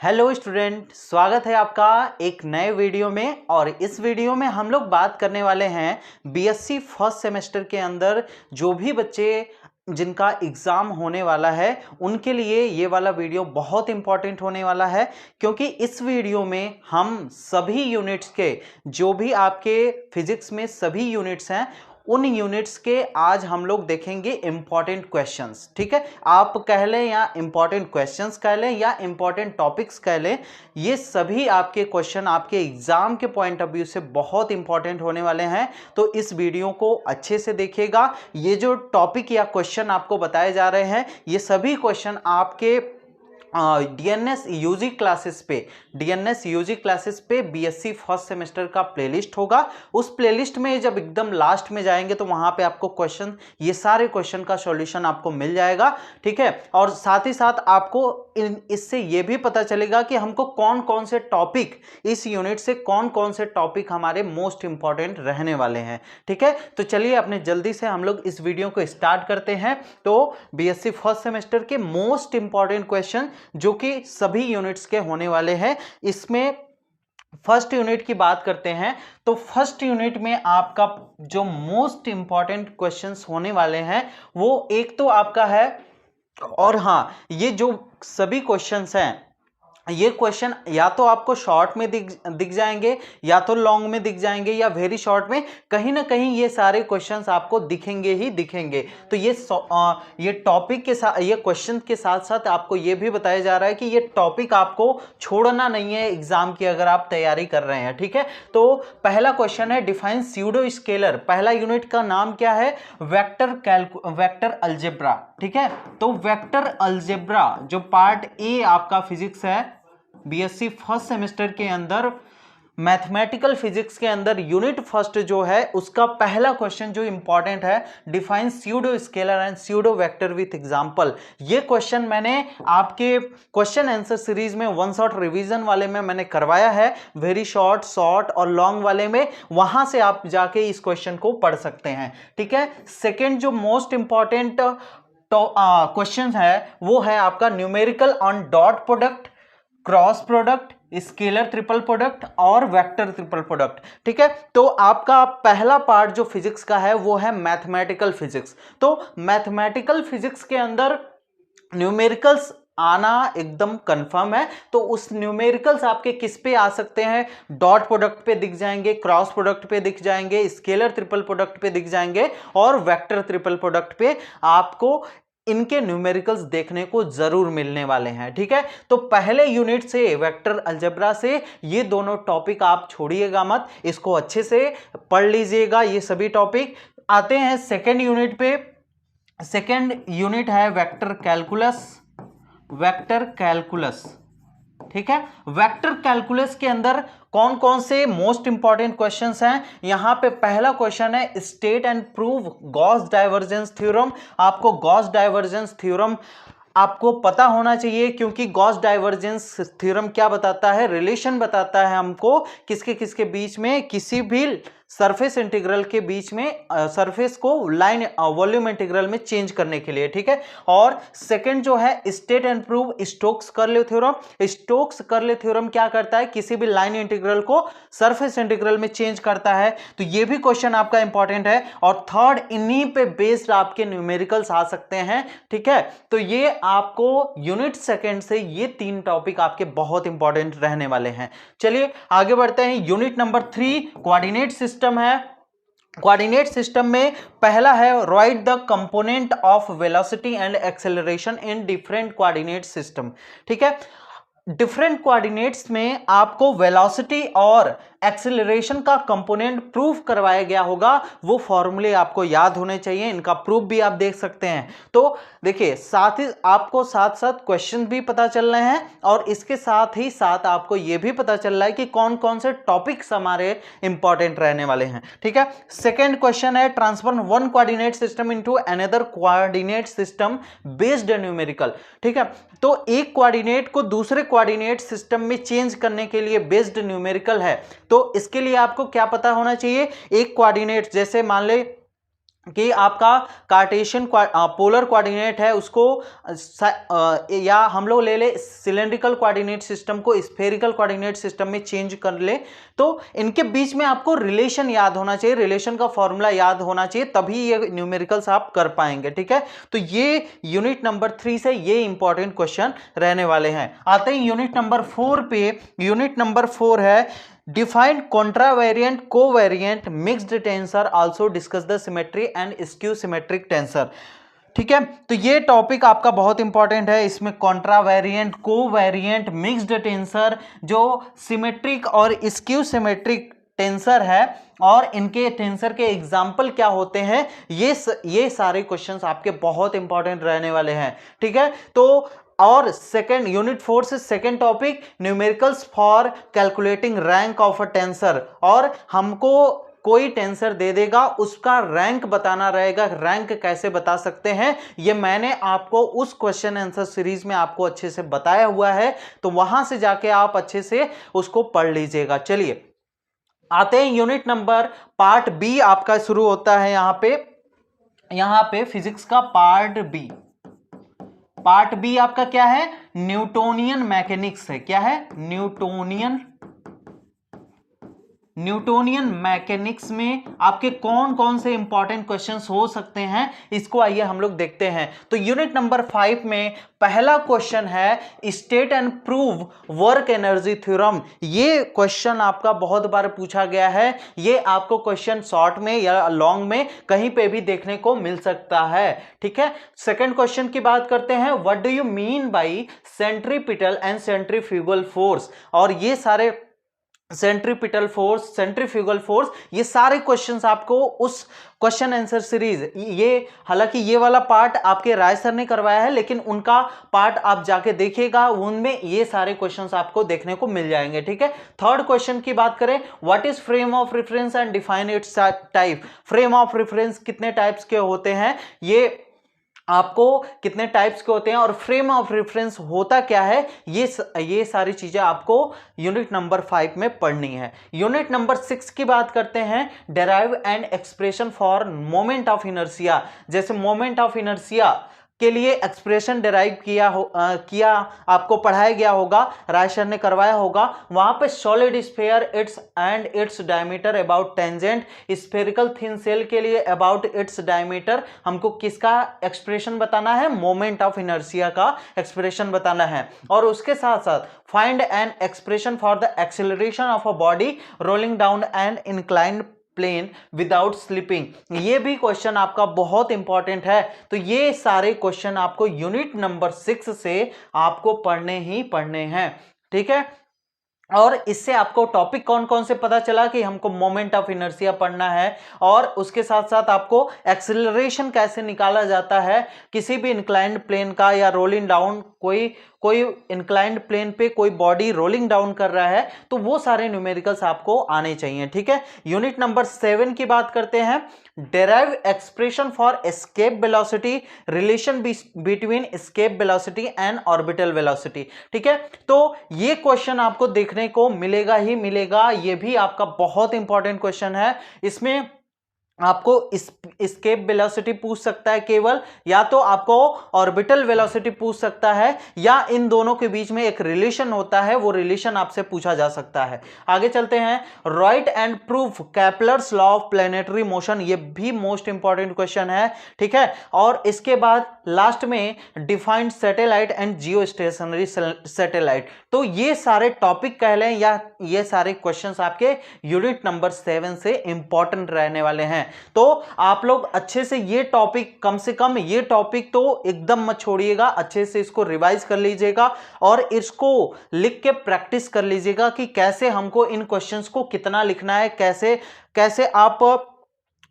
Hello student, स्वागत है आपका एक नए वीडियो में। और इस वीडियो में हम लोग बात करने वाले हैं बीएससी फर्स्ट सेमेस्टर के अंदर जो भी बच्चे जिनका एग्ज़ाम होने वाला है उनके लिए ये वाला वीडियो बहुत इंपॉर्टेंट होने वाला है, क्योंकि इस वीडियो में हम सभी यूनिट्स के जो भी आपके फिजिक्स में सभी यूनिट्स हैं उन यूनिट्स के आज हम लोग देखेंगे इंपॉर्टेंट क्वेश्चंस। ठीक है, आप कह लें या इंपॉर्टेंट क्वेश्चंस कह लें या इंपॉर्टेंट टॉपिक्स कह लें, ये सभी आपके क्वेश्चन आपके एग्जाम के पॉइंट ऑफ व्यू से बहुत इंपॉर्टेंट होने वाले हैं। तो इस वीडियो को अच्छे से देखिएगा। ये जो टॉपिक या क्वेश्चन आपको बताए जा रहे हैं ये सभी क्वेश्चन आपके डीएनएस यूजी क्लासेस पे बीएससी फर्स्ट सेमेस्टर का प्लेलिस्ट होगा। उस प्लेलिस्ट में जब एकदम लास्ट में जाएंगे तो वहां पे आपको क्वेश्चन, ये सारे क्वेश्चन का सॉल्यूशन आपको मिल जाएगा। ठीक है, और साथ ही साथ आपको इससे ये भी पता चलेगा कि हमको कौन कौन से टॉपिक, इस यूनिट से कौन कौन से टॉपिक हमारे मोस्ट इंपॉर्टेंट रहने वाले हैं। ठीक है, तो चलिए अपने जल्दी से हम लोग इस वीडियो को स्टार्ट करते हैं। तो बीएससी फर्स्ट सेमेस्टर के मोस्ट इंपॉर्टेंट क्वेश्चन जो कि सभी यूनिट्स के होने वाले हैं, इसमें फर्स्ट यूनिट की बात करते हैं। तो फर्स्ट यूनिट में आपका जो मोस्ट इंपॉर्टेंट क्वेश्चंस होने वाले हैं वो एक तो आपका है, और हाँ, ये जो सभी क्वेश्चंस हैं ये क्वेश्चन या तो आपको शॉर्ट में दिख जाएंगे या तो लॉन्ग में दिख जाएंगे या वेरी शॉर्ट में, कहीं ना कहीं ये सारे क्वेश्चंस आपको दिखेंगे ही दिखेंगे। तो ये टॉपिक के साथ, ये क्वेश्चन के साथ साथ आपको ये भी बताया जा रहा है कि ये टॉपिक आपको छोड़ना नहीं है एग्जाम की अगर आप तैयारी कर रहे हैं। ठीक है, तो पहला क्वेश्चन है डिफाइन स्यूडो स्केलर। पहला यूनिट का नाम क्या है? Vector algebra. ठीक है, तो वेक्टर अलजेब्रा जो पार्ट ए आपका फिजिक्स है बीएससी फर्स्ट सेमेस्टर के अंदर, मैथमेटिकल फिजिक्स के अंदर यूनिट फर्स्ट जो है उसका पहला क्वेश्चन जो इंपॉर्टेंट है, define pseudo scalar and pseudo vector with example. ये क्वेश्चन मैंने आपके क्वेश्चन आंसर सीरीज में वन शॉट रिवीजन वाले में मैंने करवाया है, वेरी शॉर्ट, शॉर्ट और लॉन्ग वाले में, वहां से आप जाके इस क्वेश्चन को पढ़ सकते हैं। ठीक है, सेकेंड जो मोस्ट इंपॉर्टेंट क्वेश्चन है वो है आपका numerical on dot product, cross product, scalar triple product और वेक्टर ट्रिपल प्रोडक्ट। ठीक है, तो आपका पहला पार्ट जो फिजिक्स का है वो है मैथमेटिकल फिजिक्स। तो मैथमेटिकल फिजिक्स के अंदर न्यूमेरिकल्स आना एकदम कंफर्म है। तो उस न्यूमेरिकल्स आपके किस पे आ सकते हैं? डॉट प्रोडक्ट पे दिख जाएंगे, क्रॉस प्रोडक्ट पे दिख जाएंगे, स्केलर ट्रिपल प्रोडक्ट पे दिख जाएंगे और वेक्टर ट्रिपल प्रोडक्ट पे आपको इनके न्यूमेरिकल्स देखने को जरूर मिलने वाले हैं। ठीक है, तो पहले यूनिट से वेक्टर अलजेब्रा से ये दोनों टॉपिक आप छोड़िएगा मत, इसको अच्छे से पढ़ लीजिएगा। ये सभी टॉपिक आते हैं सेकेंड यूनिट पे। सेकेंड यूनिट है वेक्टर कैलकुलस। ठीक है, वेक्टर कैलकुलस के अंदर कौन कौन से मोस्ट इंपॉर्टेंट क्वेश्चंस हैं? यहां पे पहला क्वेश्चन है state and prove Gauss divergence theorem. आपको गॉस डाइवर्जेंस थ्योरम आपको पता होना चाहिए, क्योंकि गॉस डाइवर्जेंस थ्योरम क्या बताता है? रिलेशन बताता है हमको किसके किसके बीच में, किसी भी सरफेस इंटीग्रल के बीच में सरफेस को लाइन वॉल्यूम इंटीग्रल में चेंज करने के लिए। ठीक है, और सेकंड जो है state and prove Stokes curly theorem. Stokes curly theorem क्या करता है? किसी भी लाइन इंटीग्रल को सरफेस इंटीग्रल में चेंज करता है। तो ये भी क्वेश्चन आपका इंपॉर्टेंट है। और थर्ड, इन्हीं पे बेस्ड आपके न्यूमेरिकल्स आ सकते हैं। ठीक है, तो ये आपको यूनिट सेकंड से ये तीन टॉपिक आपके बहुत इंपॉर्टेंट रहने वाले हैं। चलिए आगे बढ़ते हैं। यूनिट नंबर 3 कोऑर्डिनेट सिस्टम है। कोऑर्डिनेट सिस्टम में पहला है right the component of velocity and acceleration in different coordinate system. ठीक है, डिफरेंट कोऑर्डिनेट्स में आपको वेलोसिटी और एक्सेलरेशन का कंपोनेंट प्रूफ करवाया गया होगा, वो फॉर्मूले आपको याद होने चाहिए। इनका प्रूफ भी आप देख सकते हैं। तो देखिए, साथ ही आपको साथ साथ क्वेश्चन भी पता चल रहे हैं और इसके साथ ही साथ आपको यह भी पता चल रहा है कि कौन कौन से टॉपिक्स हमारे इंपॉर्टेंट रहने वाले हैं। ठीक है, सेकेंड क्वेश्चन है transform one coordinate system into another coordinate system based numerical. ठीक है, तो एक कोऑर्डिनेट को दूसरे कोऑर्डिनेट सिस्टम में चेंज करने के लिए बेस्ड न्यूमेरिकल है। तो इसके लिए आपको क्या पता होना चाहिए? एक कोऑर्डिनेट, जैसे मान ले कि आपका कार्टेशियन पोलर कोऑर्डिनेट है उसको या हम लोग ले ले सिलेंड्रिकल कोऑर्डिनेट सिस्टम को स्फेरिकल कोऑर्डिनेट सिस्टम में चेंज कर ले, तो इनके बीच में आपको रिलेशन याद होना चाहिए, रिलेशन का फॉर्मूला याद होना चाहिए, तभी ये न्यूमेरिकल्स आप कर पाएंगे। ठीक है, तो ये यूनिट नंबर 3 से ये इंपॉर्टेंट क्वेश्चन रहने वाले हैं। आते हैं यूनिट नंबर 4 पे। यूनिट नंबर 4 है define contravariant covariant mixed tensor, also discuss the symmetry and skew symmetric tensor. ठीक है, तो ये टॉपिक आपका बहुत इंपॉर्टेंट है। इसमें कॉन्ट्रावेरिएंट कोवेरिएंट मिक्स्ड टेंसर जो सिमेट्रिक और स्क्यू सिमेट्रिक टेंसर है और इनके टेंसर के एग्जाम्पल क्या होते हैं, ये सारे क्वेश्चंस आपके बहुत इंपॉर्टेंट रहने वाले हैं। ठीक है, तो और सेकेंड यूनिट 4 से second topic numericals for calculating rank of a tensor, और हमको कोई टेंसर दे देगा उसका रैंक बताना रहेगा। रैंक कैसे बता सकते हैं ये मैंने आपको उस क्वेश्चन आंसर सीरीज में आपको अच्छे से बताया हुआ है, तो वहां से जाके आप अच्छे से उसको पढ़ लीजिएगा। चलिए आते हैं यूनिट नंबर पार्ट बी आपका शुरू होता है यहां पे फिजिक्स का पार्ट बी। पार्ट बी आपका क्या है, न्यूटोनियन मैकेनिक्स है। क्या है, न्यूटोनियन मैकेनिक्स में आपके कौन कौन से इंपॉर्टेंट क्वेश्चंस हो सकते हैं, इसको आइए हम लोग देखते हैं। तो यूनिट नंबर 5 में पहला क्वेश्चन है state and prove work energy theorem. ये क्वेश्चन आपका बहुत बार पूछा गया है, ये आपको क्वेश्चन शॉर्ट में या लॉन्ग में कहीं पे भी देखने को मिल सकता है। ठीक है, सेकंड क्वेश्चन की बात करते हैं, what do you mean by centripetal and centrifugal force. और ये सारे सेंट्रीपिटल फोर्स, सेंट्रीफ्यूगल फोर्स, ये सारे क्वेश्चंस आपको उस क्वेश्चन आंसर सीरीज, ये हालांकि ये वाला पार्ट आपके राय सर ने करवाया है, लेकिन उनका पार्ट आप जाके देखिएगा, उनमें ये सारे क्वेश्चंस आपको देखने को मिल जाएंगे। ठीक है, थर्ड क्वेश्चन की बात करें, what is frame of reference and define it's type. Frame of reference कितने टाइप्स के होते हैं, ये आपको कितने टाइप्स के होते हैं और फ्रेम ऑफ रेफरेंस होता क्या है, ये सारी चीजें आपको यूनिट नंबर 5 में पढ़नी है। यूनिट नंबर 6 की बात करते हैं, derive and expression for moment of inertia. जैसे मोमेंट ऑफ इनर्शिया के लिए एक्सप्रेशन डिराइव किया आपको पढ़ाया गया होगा, राय सर ने करवाया होगा। वहां पे solid sphere its diameter about tangent, spherical thin shell के लिए अबाउट इट्स डायमीटर हमको किसका एक्सप्रेशन बताना है, मोमेंट ऑफ इनर्शिया का एक्सप्रेशन बताना है। और उसके साथ साथ find an expression for the acceleration of a body rolling down an inclined plane without slipping. ये भी क्वेश्चन आपका बहुत इंपॉर्टेंट है। तो ये सारे क्वेश्चन आपको यूनिट नंबर 6 से आपको पढ़ने ही पढ़ने हैं। ठीक है, और इससे आपको टॉपिक कौन कौन से पता चला कि हमको मोमेंट ऑफ इनर्शिया पढ़ना है, और उसके साथ साथ आपको एक्सेलरेशन कैसे निकाला जाता है किसी भी इंक्लाइंड प्लेन का, या रोलिंग डाउन कोई इंक्लाइंड प्लेन पे कोई बॉडी रोलिंग डाउन कर रहा है, तो वो सारे न्यूमेरिकल्स आपको आने चाहिए। ठीक है, यूनिट नंबर 7 की बात करते हैं, derive expression for escape velocity, relation between escape velocity and orbital velocity. ठीक है, तो ये क्वेश्चन आपको देखने को मिलेगा ही मिलेगा, ये भी आपका बहुत इंपॉर्टेंट क्वेश्चन है। इसमें आपको एस्केप वेलोसिटी पूछ सकता है केवल, या तो आपको ऑर्बिटल वेलोसिटी पूछ सकता है, या इन दोनों के बीच में एक रिलेशन होता है, वो रिलेशन आपसे पूछा जा सकता है। आगे चलते हैं, right and proof Kepler's law of planetary motion, ये भी मोस्ट इंपॉर्टेंट क्वेश्चन है। ठीक है, और इसके बाद लास्ट में defined satellite and Jio stationery satellite. तो ये सारे टॉपिक कह लें या ये सारे क्वेश्चंस आपके यूनिट नंबर 7 से इंपॉर्टेंट रहने वाले हैं। तो आप लोग अच्छे से ये टॉपिक, कम से कम ये टॉपिक तो एकदम मत छोड़िएगा, अच्छे से इसको रिवाइज कर लीजिएगा और इसको लिख के प्रैक्टिस कर लीजिएगा कि कैसे हमको इन क्वेश्चंस को कितना लिखना है, कैसे कैसे आप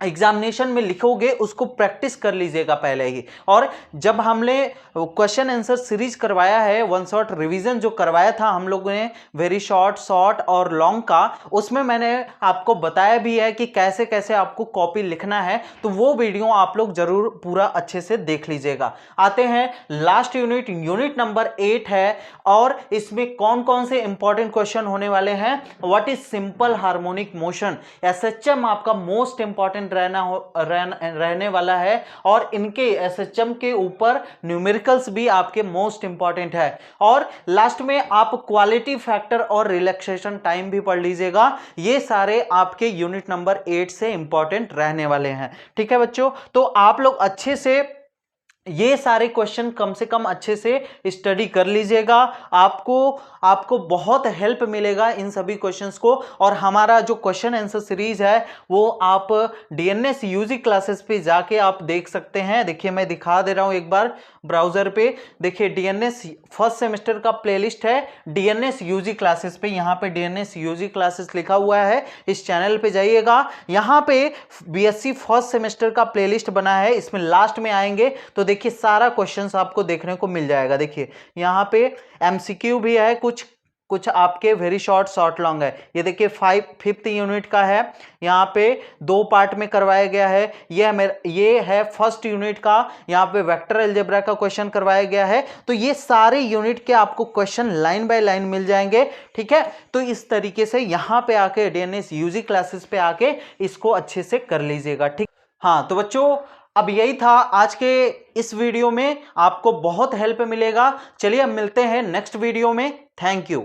एग्जामिनेशन में लिखोगे उसको प्रैक्टिस कर लीजिएगा पहले ही। और जब हमने क्वेश्चन आंसर सीरीज करवाया है, वन शॉट रिवीजन जो करवाया था हम लोगों ने, वेरी शॉर्ट, शॉर्ट और लॉन्ग का, उसमें मैंने आपको बताया भी है कि कैसे कैसे आपको कॉपी लिखना है, तो वो वीडियो आप लोग जरूर पूरा अच्छे से देख लीजिएगा। आते हैं लास्ट यूनिट, यूनिट नंबर 8 है, और इसमें कौन कौन से इंपॉर्टेंट क्वेश्चन होने वाले हैं। What is simple harmonic motion, SHM आपका मोस्ट इंपॉर्टेंट इंपॉर्टेंट रहने वाला है और इनके एसएचएम के ऊपर न्यूमेरिकल्स भी आपके मोस्ट इंपॉर्टेंट है। और लास्ट में आप क्वालिटी फैक्टर और रिलैक्सेशन टाइम भी पढ़ लीजिएगा, ये सारे आपके यूनिट नंबर 8 से इंपॉर्टेंट रहने वाले हैं। ठीक है बच्चों, तो आप लोग अच्छे से ये सारे क्वेश्चन कम से कम अच्छे से स्टडी कर लीजिएगा, आपको बहुत हेल्प मिलेगा इन सभी क्वेश्चंस को। और हमारा जो क्वेश्चन आंसर सीरीज है वो आप डीएनएस यूजी क्लासेस पे जाके आप देख सकते हैं। देखिए मैं दिखा दे रहा हूं एक बार ब्राउजर पे, देखिए डीएनएस फर्स्ट सेमेस्टर का प्लेलिस्ट है डीएनएस यूजी क्लासेस पे, यहाँ पे डीएनएस यूजी क्लासेस लिखा हुआ है, इस चैनल पे जाइएगा। यहाँ पे बीएससी फर्स्ट सेमेस्टर का प्लेलिस्ट बना है, इसमें लास्ट में आएंगे तो देखिए सारा क्वेश्चंस आपको देखने को मिल जाएगा। देखिए यहाँ पे एमसीक्यू भी है, कुछ आपके वेरी शॉर्ट लॉन्ग है। ये देखिए 5th यूनिट का है, यहाँ पे 2 पार्ट में करवाया गया है। ये है फर्स्ट यूनिट का, यहाँ पे वेक्टर अलजेब्रा का क्वेश्चन करवाया गया है। तो ये सारे यूनिट के आपको क्वेश्चन लाइन बाय लाइन मिल जाएंगे। ठीक है, तो इस तरीके से यहाँ पे आके डीएनएस यूजी क्लासेस पे आके इसको अच्छे से कर लीजिएगा। ठीक, हाँ तो बच्चों अब यही था आज के इस वीडियो में, आपको बहुत हेल्प मिलेगा। चलिए अब मिलते हैं नेक्स्ट वीडियो में। Thank you.